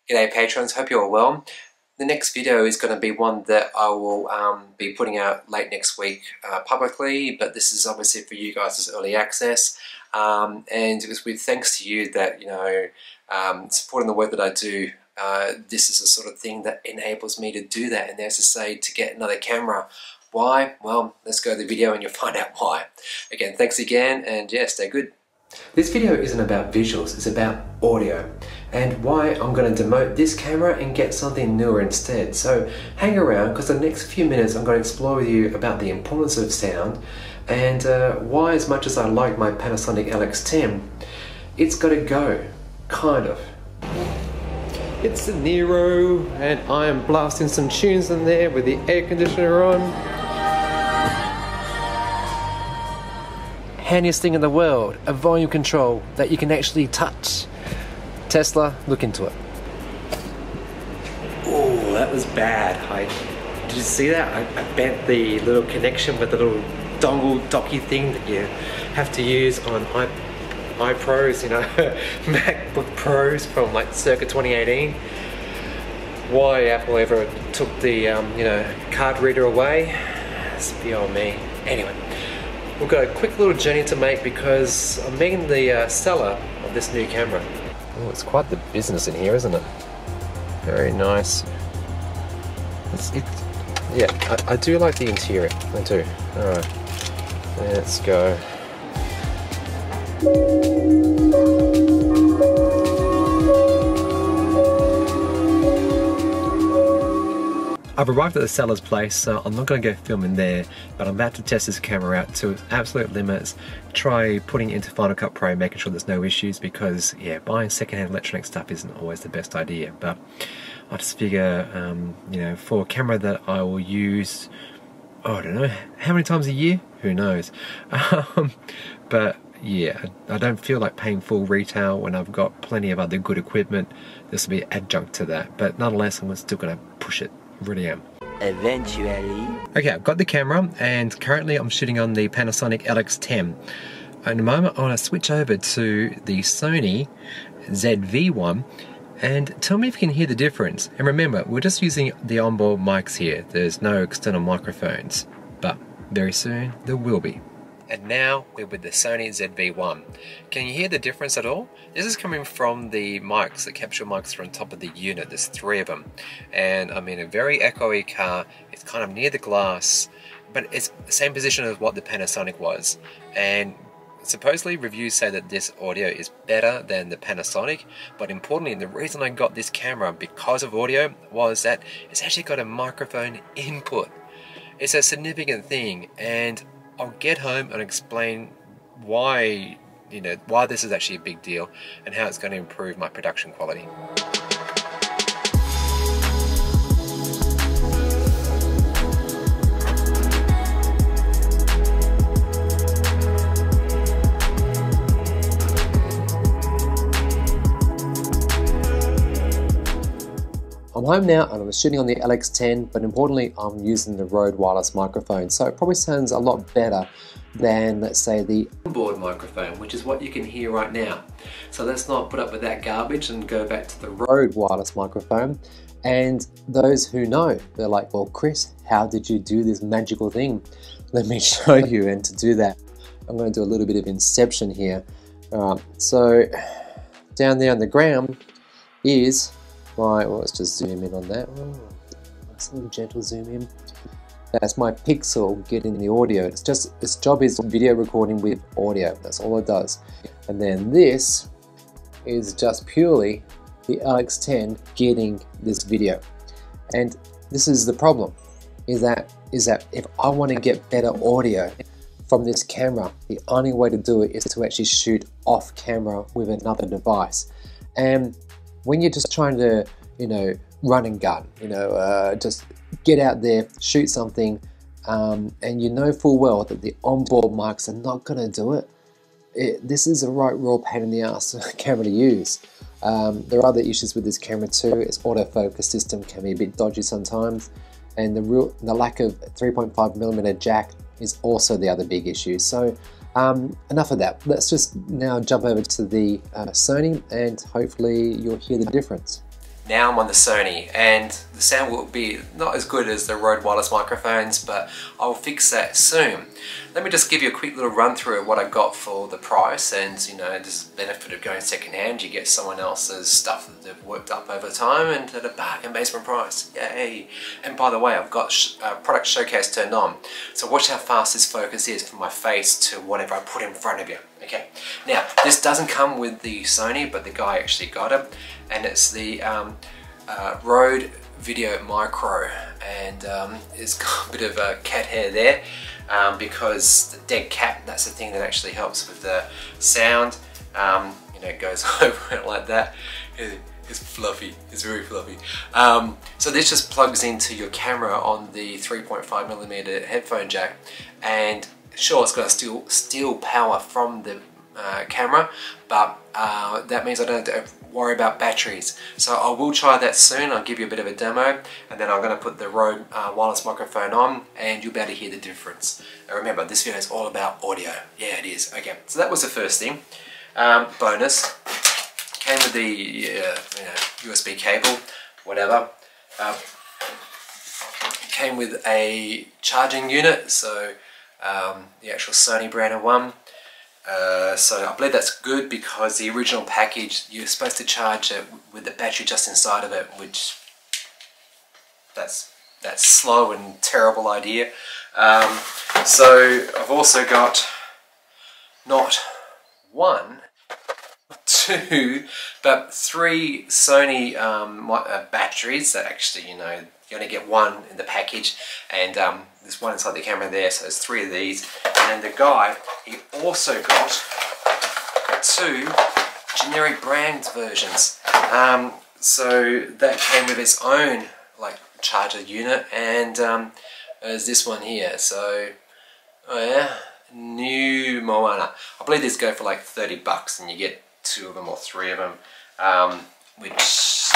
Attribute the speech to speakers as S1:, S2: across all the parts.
S1: G'day patrons, hope you're well. The next video is going to be one that I will be putting out late next week publicly, but this is obviously for you guys as early access. And it was with thanks to you that, supporting the work that I do, this is the sort of thing that enables me to do that, and as I say, to get another camera. Why? Well, let's go to the video and you'll find out why. Again, thanks again, and yeah, stay good. This video isn't about visuals, it's about audio and why I'm going to demote this camera and get something newer instead. So hang around, because the next few minutes I'm going to explore with you about the importance of sound and why, as much as I like my Panasonic LX10, it's got to go, kind of. It's the Nero and I am blasting some tunes in there with the air conditioner on. Handiest thing in the world, a volume control that you can actually touch. Tesla, look into it. Oh, that was bad. Did you see that? I bent the little connection with the little dongle docky thing that you have to use on iPros, MacBook Pros from like circa 2018. Why Apple ever took the card reader away, it's beyond me. Anyway. We've got a quick little journey to make because I'm meeting the seller of this new camera. Oh, it's quite the business in here, isn't it? Very nice. Yeah, I do like the interior. I do. Alright, let's go. I've arrived at the seller's place, so I'm not going to go film in there, but I'm about to test this camera out to its absolute limits, try putting it into Final Cut Pro, making sure there's no issues, because yeah, buying secondhand electronic stuff isn't always the best idea. But I just figure, for a camera that I will use, I don't know, how many times a year? Who knows? But yeah, I don't feel like paying full retail when I've got plenty of other good equipment. This will be adjunct to that, but nonetheless, I'm still going to push it. Really am. Eventually. Okay, I've got the camera and currently I'm shooting on the Panasonic LX10. In a moment I want to switch over to the Sony ZV-1 and tell me if you can hear the difference. And remember, we're just using the onboard mics here. There's no external microphones, but very soon there will be. And now we're with the Sony ZV-1. Can you hear the difference at all? This is coming from the mics, the capsule mics are on top of the unit. There's 3 of them. And I'm in a very echoey car. It's kind of near the glass, but it's the same position as what the Panasonic was. And supposedly reviews say that this audio is better than the Panasonic, but importantly, the reason I got this camera because of audio was that it's actually got a microphone input. It's a significant thing, and I'll get home and explain why, why this is actually a big deal and how it's going to improve my production quality. I'm home now and I'm shooting on the LX10, but importantly I'm using the Rode wireless microphone, so it probably sounds a lot better than, let's say, the onboard microphone, which is what you can hear right now. So let's not put up with that garbage and go back to the Rode wireless microphone. And those who know, they're like, well, Chris, how did you do this magical thing? Let me show you. And to do that, I'm going to do a little bit of inception here. So down there on the ground is my, well, let's just zoom in on that. Oh, nice little gentle zoom in. That's my Pixel getting the audio. It's just, its job is video recording with audio. That's all it does. And then this is just purely the LX10 getting this video. And this is the problem, is that if I want to get better audio from this camera, the only way to do it is to actually shoot off camera with another device. And when you're just trying to, run and gun, just get out there, shoot something, and you know full well that the onboard mics are not going to do it. This is a right raw pain in the ass camera to use. There are other issues with this camera too. Its autofocus system can be a bit dodgy sometimes, and the lack of 3.5mm jack is also the other big issue. So enough of that. Let's just now jump over to the Sony, and hopefully you'll hear the difference. Now I'm on the Sony, and the sound will be not as good as the Rode wireless microphones, but I'll fix that soon. Let me just give you a quick little run through of what I got for the price, and you know, this is the benefit of going second hand. You get someone else's stuff that they've worked up over time and at a bargain basement price. Yay! And by the way, I've got product showcase turned on, so watch how fast this focus is from my face to whatever I put in front of you. Okay, now this doesn't come with the Sony, but the guy actually got it, and it's the Rode VideoMicro, and it's got a bit of a cat hair there because the dead cat, that's the thing that actually helps with the sound. You know, it goes over it like that. It's fluffy, it's very fluffy. So this just plugs into your camera on the 3.5mm headphone jack, and sure, it's got to steal power from the camera, but that means I don't have to worry about batteries. So I will try that soon. I'll give you a bit of a demo, and then I'm going to put the Rode wireless microphone on, and you'll be able to hear the difference. Now remember, this video is all about audio. Yeah, it is. Okay, so that was the first thing. Bonus, came with the you know, USB cable, whatever. Came with a charging unit, so the actual Sony branded one. So I believe that's good, because the original package, you're supposed to charge it with the battery just inside of it, which that's slow and terrible idea. So I've also got not one, two, but three Sony batteries that actually, you know, you only get one in the package, and there's one inside the camera there, so there's three of these. And then the guy, he also got two generic brand versions. So that came with its own like charger unit, and there's this one here. So, oh yeah, new Moana. I believe these go for like 30 bucks, and you get two of them or three of them, which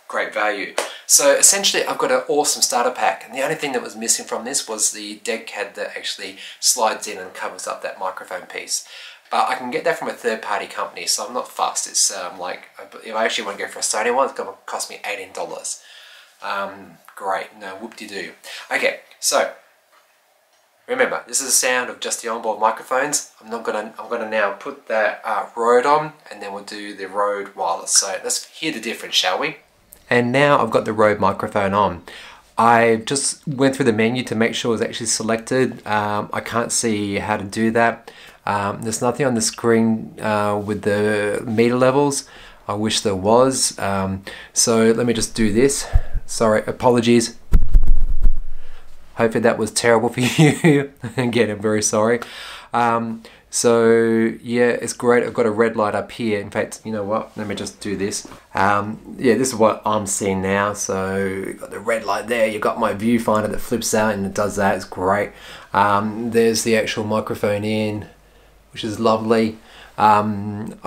S1: great value. So essentially I've got an awesome starter pack, and the only thing that was missing from this was the dead cat that actually slides in and covers up that microphone piece. But I can get that from a third-party company, so I'm not fussed. It's like, if I actually want to go for a Sony one, it's going to cost me $18. Great, no whoop-de-doo. Okay, so remember, this is the sound of just the onboard microphones. I'm gonna now put that Rode on, and then we'll do the Rode wireless. So let's hear the difference, shall we? And now I've got the Rode microphone on. I just went through the menu to make sure it was actually selected. I can't see how to do that. There's nothing on the screen with the meter levels. I wish there was. So let me just do this. Sorry, apologies. Hopefully that was terrible for you. Again, I'm very sorry. So yeah, it's great. I've got a red light up here. In fact, you know what? Let me just do this. Yeah, this is what I'm seeing now. So you've got the red light there. You've got my viewfinder that flips out and it does that. It's great. There's the actual microphone in, which is lovely. I'm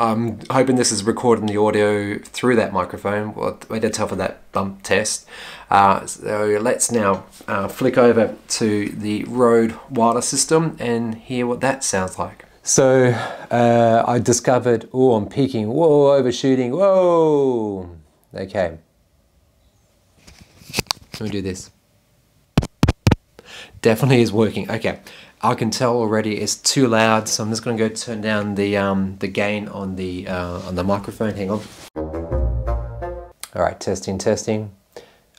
S1: hoping this is recording the audio through that microphone. Well, I did tell for that bump test. So let's now flick over to the Rode wireless system and hear what that sounds like. So I discovered, oh, I'm peaking, whoa, overshooting, whoa. Okay, let me do this. Definitely is working. Okay, I can tell already it's too loud, so I'm just going to go turn down the gain on the microphone. Hang on. All right, testing.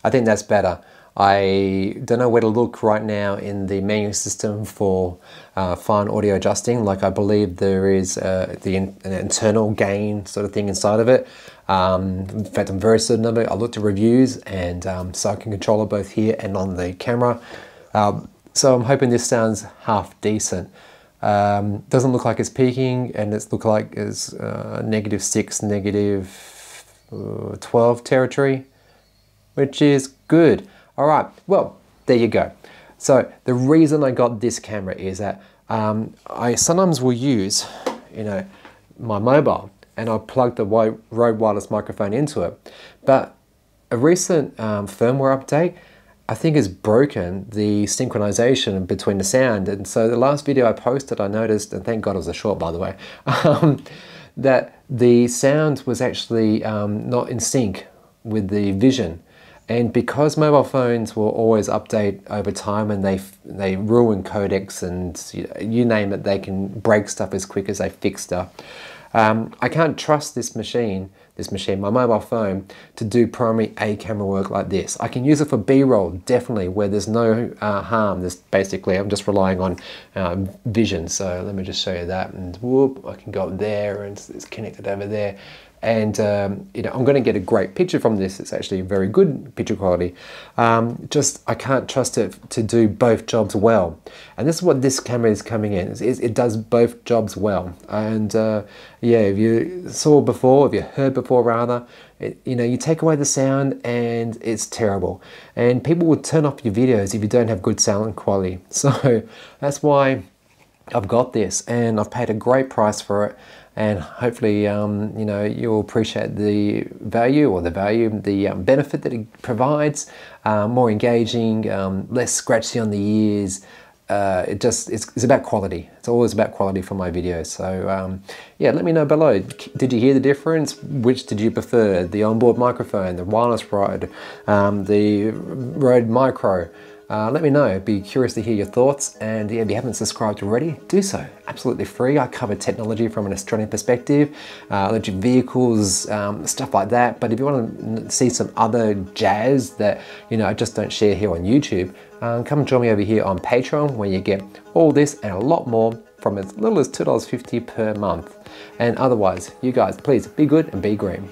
S1: I think that's better. I don't know where to look right now in the menu system for fine audio adjusting. Like, I believe there is an internal gain sort of thing inside of it. In fact, I'm very certain of it. I looked at reviews, and so I can control it both here and on the camera. So I'm hoping this sounds half decent. Doesn't look like it's peaking, and it's look like it's -6, -12 territory, which is good. All right, well, there you go. So the reason I got this camera is that I sometimes will use, you know, my mobile, and I'll plug the Rode wireless microphone into it. But a recent firmware update, I think, has broken the synchronization between the sound. And so the last video I posted, I noticed, and thank God it was a short, by the way, that the sound was actually not in sync with the vision. And because mobile phones will always update over time and they ruin codecs and you name it, they can break stuff as quick as they fix stuff. I can't trust this machine, my mobile phone, to do primary A camera work like this. I can use it for B-roll, definitely, where there's no harm. There's basically, I'm just relying on vision. So let me just show you that, and whoop, I can go up there and it's connected over there. And you know, I'm going to get a great picture from this. It's actually a very good picture quality. Just I can't trust it to do both jobs well, and this is what this camera is coming in. It does both jobs well. And yeah, if you saw before, if you heard before rather, you know, you take away the sound and it's terrible. And people will turn off your videos if you don't have good sound quality. So that's why I've got this, and I've paid a great price for it. And hopefully, you know, you'll appreciate the value, the benefit that it provides. More engaging, less scratchy on the ears. It's about quality. It's always about quality for my videos. So yeah, let me know below. Did you hear the difference? Which did you prefer? The onboard microphone, the wireless Rode, the Rode Micro? Let me know. I'd be curious to hear your thoughts, and yeah, if you haven't subscribed already, do so. Absolutely free. I cover technology from an Australian perspective, electric vehicles, stuff like that. But if you want to see some other jazz that, you know, I just don't share here on YouTube, come and join me over here on Patreon, where you get all this and a lot more from as little as $2.50 per month. And otherwise, you guys, please be good and be green.